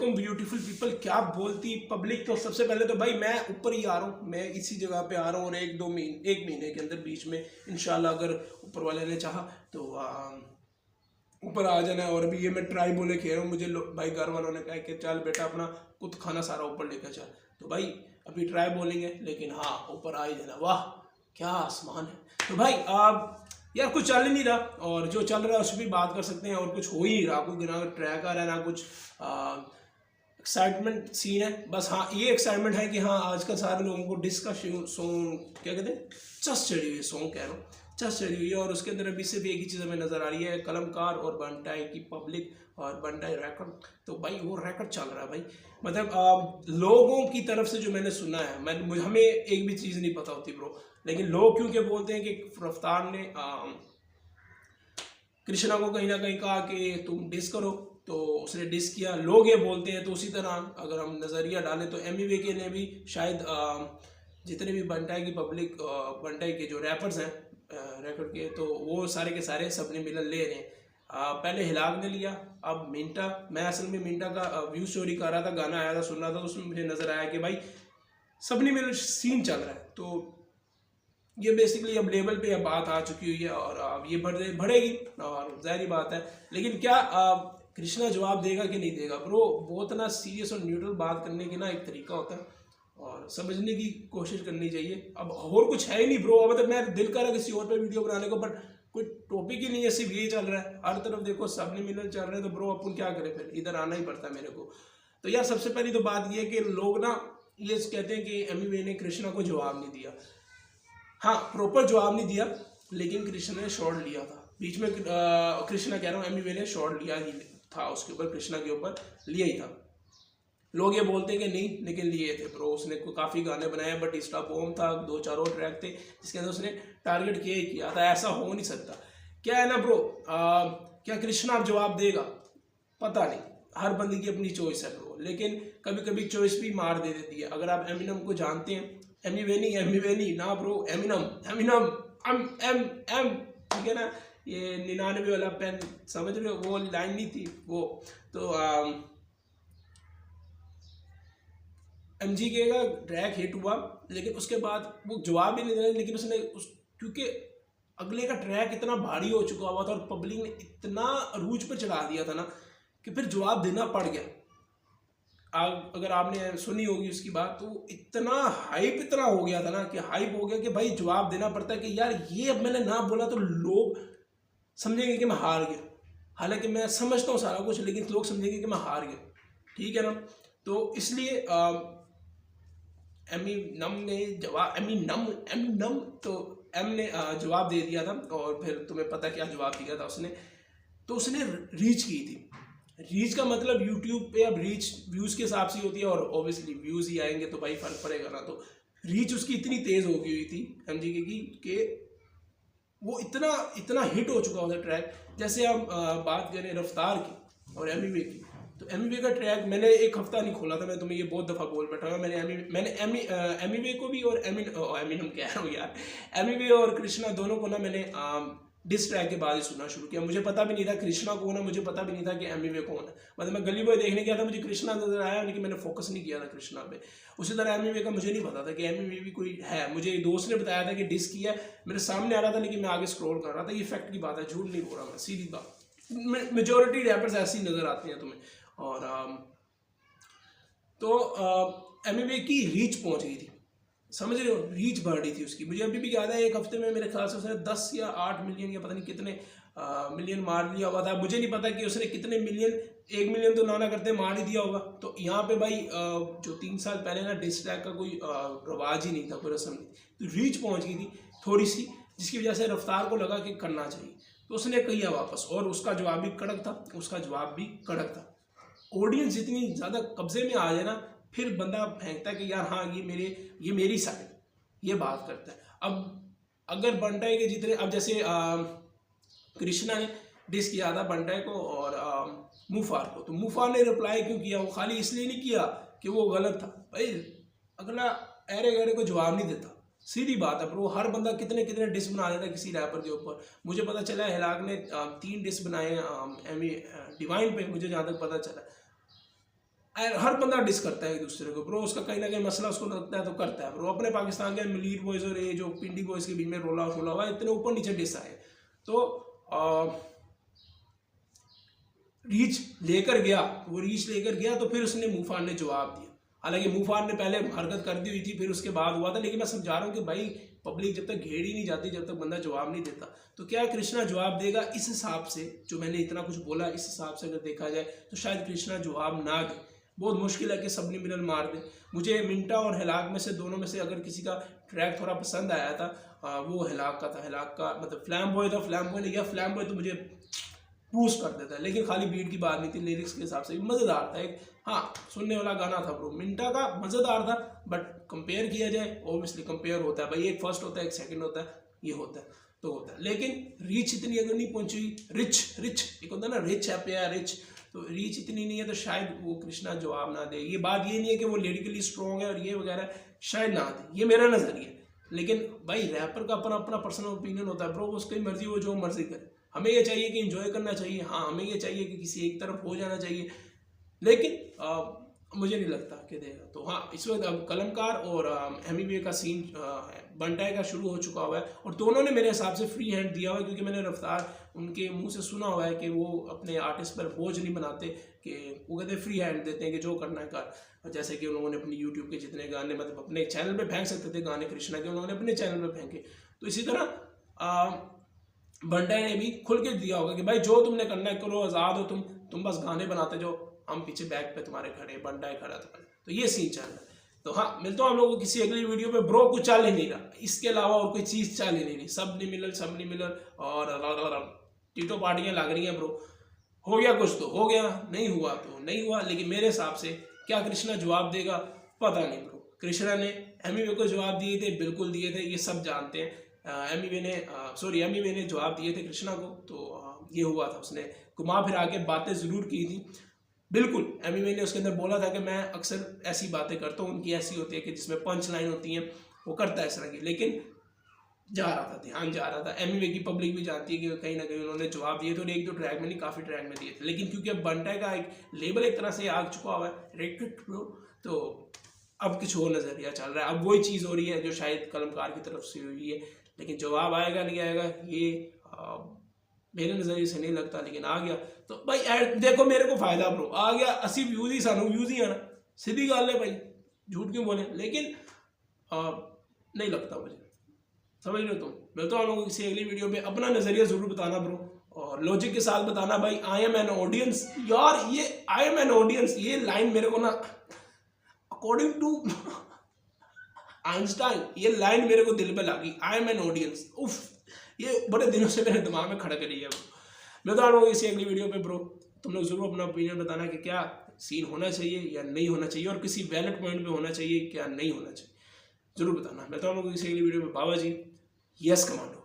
वालेकुम beautiful people. क्या बोलती पब्लिक। तो सबसे पहले तो भाई मैं ऊपर ही आ रहा हूँ, मैं इसी जगह पे आ रहा हूँ और एक महीने के अंदर बीच में इंशाल्लाह अगर ऊपर वाले ने चाहा तो ऊपर आ जाना है। और अभी ये मैं ट्राई बोले खेल रहा हूँ, मुझे भाई घर वालों ने कहा कि चल बेटा अपना खुद खाना सारा ऊपर लेकर चल। तो भाई अभी ट्राई बोलेंगे, लेकिन हाँ ऊपर आ ही जाना। वाह क्या आसमान है। तो भाई आप यार कुछ चल ही नहीं रहा, और जो चल रहा है उस पर भी बात कर सकते हैं। और कुछ हो ही नहीं रहा, कोई ना ट्रैक आ रहा है ना कुछ एक्साइटमेंट सीन है। बस हाँ ये एक्साइटमेंट है कि हाँ आजकल सारे लोगों को डिस्क का सॉन्ग क्या कहते हैं, चस चढ़ी हुई है, सॉन्ग कह रहा हूँ, चस चढ़ी हुई है। और उसके अंदर अभी से भी एक ही चीज़ हमें नज़र आ रही है, कलमकार और बंटाई की पब्लिक और बंटाई रैकर्ड। तो भाई वो रैकर्ड चल रहा है भाई। मतलब लोगों की तरफ से जो मैंने सुना है, हमें एक भी चीज़ नहीं पता होती ब्रो, लेकिन लोग क्योंकि बोलते हैं कि रफ्तार ने कृष्णा को कहीं ना कहीं कहा कि तुम डिस करो, तो उसने डिस किया, लोग ये बोलते हैं। तो उसी तरह अगर हम नज़रिया डालें तो एमवीके ने भी शायद जितने भी बंटाई की पब्लिक, बंटाई के जो रैपर्स हैं रैपर के, तो वो सारे के सारे सबने मिलन ले रहे हैं। पहले हिलाक ने लिया, अब मिंटा। मैं असल में मिंटा का व्यू स्टोरी कर रहा था, गाना आया था, सुन रहा था, तो उसमें मुझे नज़र आया कि भाई सबने मिलन सीन चल रहा है। तो ये बेसिकली अब लेवल पे अब बात आ चुकी हुई है और अब ये बढ़ेगी और जाहिर बात है। लेकिन क्या कृष्णा जवाब देगा कि नहीं देगा ब्रो, बहुत ना सीरियस और न्यूट्रल बात करने की ना एक तरीका होता है और समझने की कोशिश करनी चाहिए। अब और कुछ है ही नहीं ब्रो, मतलब मैं दिल कर रहा किसी और पे वीडियो बनाने को, बट कोई टॉपिक ही नहीं है, सिर्फ यही चल रहा है। हर तरफ देखो सबने मिलन चल रहे हैं, तो ब्रो अपन क्या करें, फिर इधर आना ही पड़ता है मेरे को। तो यार सबसे पहली तो बात ये है कि लोग ना ये कहते हैं कि एमवी ने कृष्णा को जवाब नहीं दिया। हाँ प्रॉपर जवाब नहीं दिया, लेकिन कृष्णा ने शॉट लिया था बीच में। कृष्णा कह रहा हूँ, एमवी ने शॉट लिया ही था उसके ऊपर, कृष्णा के ऊपर लिया ही था। लोग ये बोलते हैं कि नहीं, लेकिन लिए थे ब्रो। उसने काफ़ी गाने बनाए, बट इसका पोम था, 2-4 और ट्रैक थे जिसके अंदर उसने टारगेट किया ही किया था। ऐसा हो नहीं सकता। क्या है ना ब्रो, क्या कृष्णा अब जवाब देगा पता नहीं, हर बंदे की अपनी चॉइस है ब्रो, लेकिन कभी कभी चॉइस भी मार दे देती है। अगर आप एमिनम को जानते हैं, एमिवेनी ना ब्रो, एमिनम एम ठीक है ना, ये 99 वाला पेन समझ रहे हो, वो लाइन नहीं थी वो। तो एमजी के का ट्रैक हिट हुआ, लेकिन उसके बाद वो जवाब भी नहीं दिया। लेकिन उसने क्योंकि अगले का ट्रैक इतना भारी हो चुका हुआ था और पब्लिक ने इतना रूज पर चढ़ा दिया था ना कि फिर जवाब देना पड़ गया। अगर आपने सुनी होगी उसकी बात, तो इतना हाइप इतना हो गया था ना, कि हाइप हो गया कि भाई जवाब देना पड़ता है कि यार ये अब मैंने ना बोला तो लोग समझेंगे कि मैं हार गया। हालांकि मैं समझता हूँ सारा कुछ, लेकिन लोग समझेंगे कि मैं हार गया, ठीक है ना। तो इसलिए एमिनम ने जवाब एमिनम तो एम ने जवाब दे दिया था। और फिर तुम्हें पता क्या जवाब दिया था उसने, तो उसने रीच की थी। रीच का मतलब यूट्यूब पे अब रीच व्यूज़ के हिसाब से होती है, और ऑब्वियसली व्यूज़ ही आएंगे तो भाई फर्क पड़ेगा ना। तो रीच उसकी इतनी तेज़ हो गई हुई थी एमजीके की कि वो इतना हिट हो चुका होता ट्रैक। जैसे हम बात करें रफ्तार की और एमवी की, तो एमवी का ट्रैक मैंने एक हफ्ता नहीं खोला था, मैं तुम्हें ये बहुत दफ़ा बोल बैठा हूँ। मैंने एमवी को भी और एमिनम कह रहा हूँ यार, एमवी और कृष्णा दोनों को ना मैंने डिस ट्रैक के बाद ही सुनना शुरू किया। मुझे पता भी नहीं था कृष्णा कौन है, मुझे पता भी नहीं था कि एमवी कौन है। मतलब मैं गली बॉय देखने गया था, मुझे कृष्णा नजर आया, लेकिन मैंने फोकस नहीं किया था कृष्णा पे। उसी तरह एमवी का मुझे नहीं पता था कि एमवी भी कोई है। मुझे दोस्त ने बताया था कि डिस किया, मेरे सामने आ रहा था, लेकिन मैं आगे स्क्रॉल कर रहा था। ये फैक्ट की बात है, झूठ नहीं बोल रहा मैं, सीधी बात। मेजोरिटी रैपर्स ऐसी नजर आते हैं तुम्हें। और तो एमवी की रीच पहुंच गई थी, समझ रहे हो, रीच बढ़ रही थी उसकी। मुझे अभी भी याद है, एक हफ्ते में मेरे ख्याल से उसने 10 या 8 मिलियन या पता नहीं कितने मिलियन मार लिया हुआ था। मुझे नहीं पता कि उसने कितने मिलियन, 1 मिलियन तो ना करते मार ही दिया होगा। तो यहाँ पे भाई जो 3 साल पहले ना डिस ट्रैक का कोई रवाज ही नहीं था, कोई रस्म नहीं, तो रीच पहुँच गई थी थोड़ी सी, जिसकी वजह से रफ्तार को लगा कि करना चाहिए, तो उसने किया वापस। और उसका जवाब भी कड़क था, ऑडियंस जितनी ज़्यादा कब्जे में आ जाए ना, फिर बंदा फेंकता है कि यार हाँ ये मेरी साइड, ये बात करता है। अब अगर बंटाई के जितने, अब जैसे कृष्णा ने डिस किया था बंटाई को और मुफार को, तो मुफार ने रिप्लाई क्यों किया? वो खाली इसलिए नहीं किया कि वो गलत था, भाई अगला अरे गहरे को जवाब नहीं देता, सीधी बात है ब्रो। हर बंदा कितने डिस बना देता है किसी रैपर के ऊपर। मुझे पता चला हिलाक ने 3 डिस बनाए डिवाइन पे, मुझे जहाँ तक पता चला। हर बंदा डिस करता है एक दूसरे को ब्रो, उसका कहीं ना कहीं मसला उसको लगता है तो करता है ब्रो। अपने पाकिस्तान के मलीर बॉयज़ और ये जो पिंडी बॉयज़ के बीच में रोला हुआ इतने ऊपर नीचे डिस आए, तो रीच लेकर गया, वो रीच लेकर गया तो फिर उसने मुफान ने जवाब दिया। हालांकि मुफान ने पहले हरकत कर दी हुई थी, फिर उसके बाद हुआ था, लेकिन मैं समझा रहा हूँ कि भाई पब्लिक जब तक घेर ही नहीं जाती, जब तक बंदा जवाब नहीं देता, तो क्या कृष्णा जवाब देगा? इस हिसाब से जो मैंने इतना कुछ बोला, इस हिसाब से अगर देखा जाए तो शायद कृष्णा जवाब ना दे। बहुत मुश्किल है कि सबलिमिनल मार दे। मुझे मिंटा और हिलाक में से, दोनों में से अगर किसी का ट्रैक थोड़ा पसंद आया था वो हिलाक का था। हिलाक का मतलब फ्लैम बॉय था, फ्लैम बॉय ने किया, फ्लैम बॉय तो मुझे बूस्ट कर देता है, लेकिन खाली बीट की बात नहीं थी, लिरिक्स के हिसाब से भी मज़ेदार था। एक हाँ सुनने वाला गाना था ब्रो, मिंटा का मज़ेदार था। बट कंपेयर किया जाए, ऑब्वियसली कंपेयर होता है भाई, एक फर्स्ट होता है एक सेकंड होता है, ये होता है तो होता है, लेकिन रीच इतनी अगर नहीं पहुंची, रिच एक होता है ना, रिच है पे रिच, तो रीच इतनी नहीं है, तो शायद वो कृष्णा जवाब ना दे। ये बात ये नहीं है कि वो लिरिकली स्ट्रॉन्ग है और ये वगैरह, शायद ना दे, ये मेरा नज़रिया। लेकिन भाई रैपर का अपना अपना पर्सनल ओपिनियन होता है ब्रो, उसकी मर्जी, वो जो मर्जी करे। हमें ये चाहिए कि एंजॉय करना चाहिए, हाँ हमें ये चाहिए कि किसी एक तरफ हो जाना चाहिए, लेकिन मुझे नहीं लगता कि देगा। तो हाँ इस वक्त अब कलमकार और एमिवे का सीन बंटाई का शुरू हो चुका हुआ है, और दोनों ने मेरे हिसाब से फ्री हैंड दिया हुआ है, क्योंकि मैंने रफ्तार उनके मुंह से सुना हुआ है कि वो अपने आर्टिस्ट पर बोझ नहीं बनाते, कि वो कहते फ्री हैंड देते हैं कि जो करना है कर। जैसे कि उन्होंने अपनी यूट्यूब के जितने गाने मतलब अपने चैनल पे फेंक सकते थे गाने कृष्णा के, उन्होंने अपने चैनल पे फेंके। तो इसी तरह बंटाई ने भी खुल के दिया होगा कि भाई जो तुमने करना है करो, आज़ाद हो तुम बस गाने बनाते जाओ, हम पीछे बैक पे तुम्हारे खड़े, बंटाई खड़ा तो ये सीन चल रहा है। तो हाँ मिलता हूँ हम लोगों को किसी अगली वीडियो पे ब्रो। कुछ चल ही नहीं रहा, इसके अलावा और कोई चीज़ चल ही नहीं रही, सब नहीं मिलर और टीटो पार्टियाँ लग रही हैं ब्रो। हो गया कुछ तो हो गया, नहीं हुआ तो नहीं हुआ, लेकिन मेरे हिसाब से क्या कृष्णा जवाब देगा पता नहीं ब्रो। कृष्णा ने एमिवे को जवाब दिए थे, बिल्कुल दिए थे, ये सब जानते हैं। एमिवे ने जवाब दिए थे कृष्णा को, तो ये हुआ था, उसने घुमा फिरा के बातें ज़रूर की थी। बिल्कुल एमिवे ने उसके अंदर बोला था कि मैं अक्सर ऐसी बातें करता हूँ, उनकी ऐसी होती है कि जिसमें पंच लाइन होती हैं, वो करता है इस तरह की, लेकिन जा रहा था, ध्यान जा रहा था। एमिवे की पब्लिक भी जानती है कि कहीं ना कहीं उन्होंने जवाब दिए थे, और एक दो ट्रैक में नहीं काफ़ी ट्रैक में दिए थे, लेकिन क्योंकि अब बंटाई का एक लेबल एक तरह से आ चुका हुआ है रेटेड प्रो, तो अब कुछ और नज़रिया चल रहा है, अब वही चीज़ हो रही है जो शायद कलमकार की तरफ से हुई है, लेकिन जवाब आएगा नहीं आएगा ये मेरे नज़रिए से नहीं लगता, लेकिन आ गया तो भाई देखो मेरे को फायदा ब्रो, आ गया 80 व्यूज़ ही, सानू व्यूज़ ही आना, सीधी गल है भाई, झूठ क्यों बोले, लेकिन नहीं लगता मुझे, समझ लो तुम। मिलता हूँ हम लोगों को किसी अगली वीडियो पे, अपना नज़रिया ज़रूर बताना ब्रो, और लॉजिक के साथ बताना भाई। आई एम एन ऑडियंस, यार ये आई एम एन ऑडियंस, ये लाइन मेरे को ना अकॉर्डिंग टू आइंस्टाइन, ये लाइन मेरे को दिल पे लगी, आई एम एन ऑडियंस, उफ, ये बड़े दिनों से मेरे दिमाग में खड़क रही है। मैं तो आप लोगों इसी अगली वीडियो पे ब्रो, तुम लोग जरूर अपना ओपिनियन बताना कि क्या सीन होना चाहिए या नहीं होना चाहिए, और किसी वैलिड पॉइंट पे होना चाहिए क्या नहीं होना चाहिए, जरूर बताना। मैं तो आप लोगों इसी अगली वीडियो पे। बाबा जी, यस कमांडो।